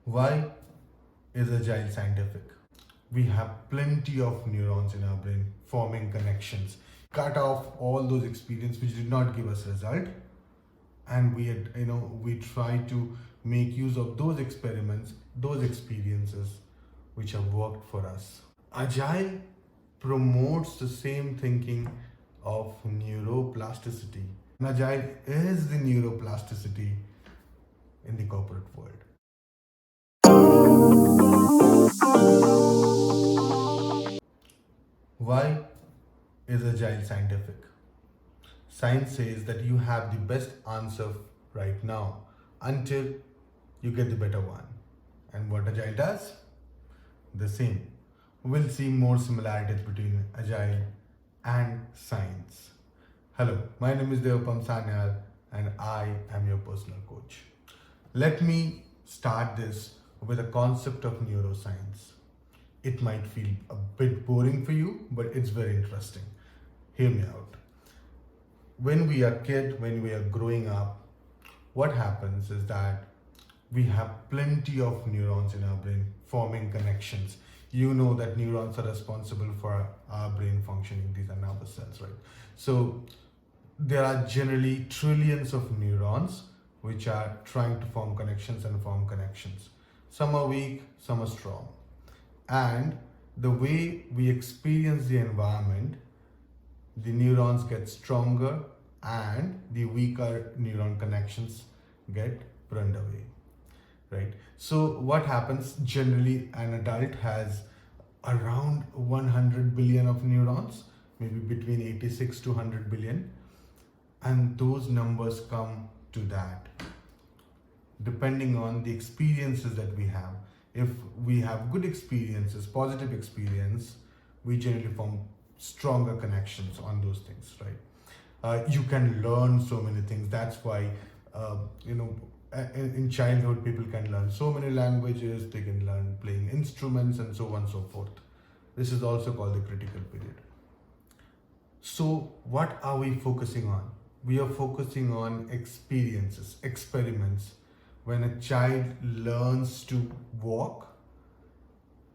Why is Agile scientific? We have plenty of neurons in our brain forming connections. Cut off all those experiences which did not give us result, and we try to make use of those experiments, those experiences which have worked for us. Agile promotes the same thinking of neuroplasticity. And Agile is the neuroplasticity in the corporate world. Why is Agile scientific? Science says that you have the best answer right now until you get the better one. And what Agile does? The same. We'll see more similarities between Agile and science. Hello, my name is Debopom Sanyal and I am your personal coach. Let me start this with a concept of neuroscience. It might feel a bit boring for you, but it's very interesting. Hear me out. When we are kids, when we are growing up, what happens is that we have plenty of neurons in our brain forming connections. You know that neurons are responsible for our brain functioning. These are nervous cells, right? So there are generally trillions of neurons which are trying to form connections and form connections. Some are weak, some are strong. And the way we experience the environment, the neurons get stronger and the weaker neuron connections get burned away, right? So what happens generally, an adult has around 100 billion of neurons, maybe between 86 to 100 billion, and those numbers come to that depending on the experiences that we have. If we have good experiences, positive experience, we generally form stronger connections on those things, right? You can learn so many things. That's why, in childhood, people can learn so many languages. They can learn playing instruments and so on and so forth. This is also called the critical period. So what are we focusing on? We are focusing on experiences, experiments. When a child learns to walk,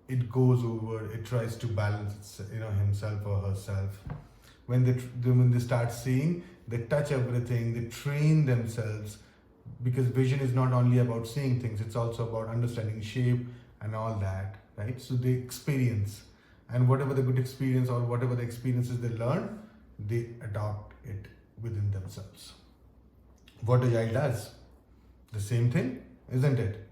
it goes over, it tries to balance, himself or herself. When they start seeing, they touch everything, they train themselves, because vision is not only about seeing things, it's also about understanding shape and all that, right? So they experience, and whatever the good experience or whatever the experiences they learn, they adopt it within themselves. What Agile does? The same thing, isn't it?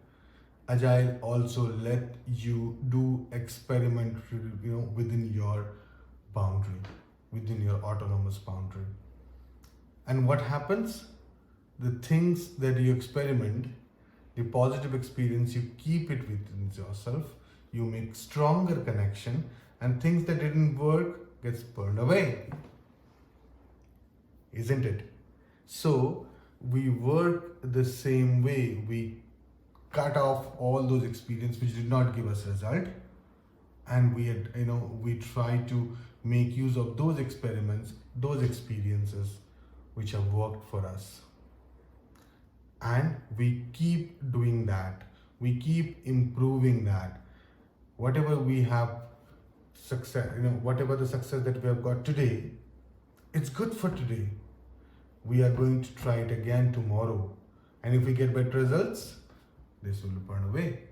Agile also let you do experiment, within your boundary, within your autonomous boundary. And what happens? The things that you experiment, the positive experience, you keep it within yourself, you make stronger connection, and things that didn't work gets burned away. Isn't it? So we work the same way. We cut off all those experiences which did not give us result, and we try to make use of those experiments, those experiences which have worked for us, and we keep doing that. We keep improving that. Whatever we have success, whatever the success that we have got today, it's good for today. We are going to try it again tomorrow. And if we get better results, this will burn away.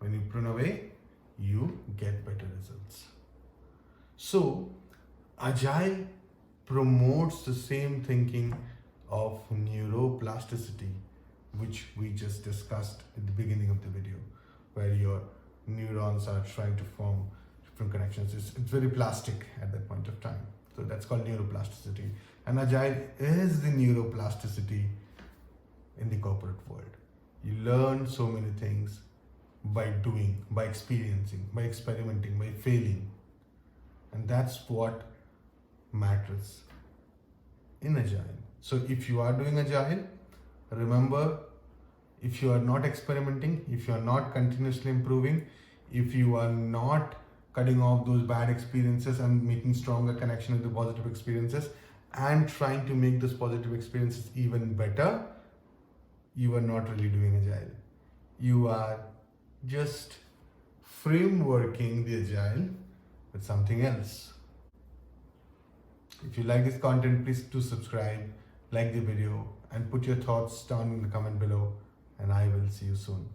When you burn away, you get better results. So, Agile promotes the same thinking of neuroplasticity, which we just discussed at the beginning of the video, where your neurons are trying to form different connections. It's very plastic at that point of time. So that's called neuroplasticity. And Agile is the neuroplasticity in the corporate world. You learn so many things by doing, by experiencing, by experimenting, by failing. And that's what matters in Agile. So if you are doing Agile, remember, if you are not experimenting, if you are not continuously improving, if you are not cutting off those bad experiences and making stronger connection with the positive experiences and trying to make those positive experiences even better, you are not really doing Agile. You are just frameworking the agile with something else. If you like this content, please do subscribe, like the video, and put your thoughts down in the comment below, and I will see you soon.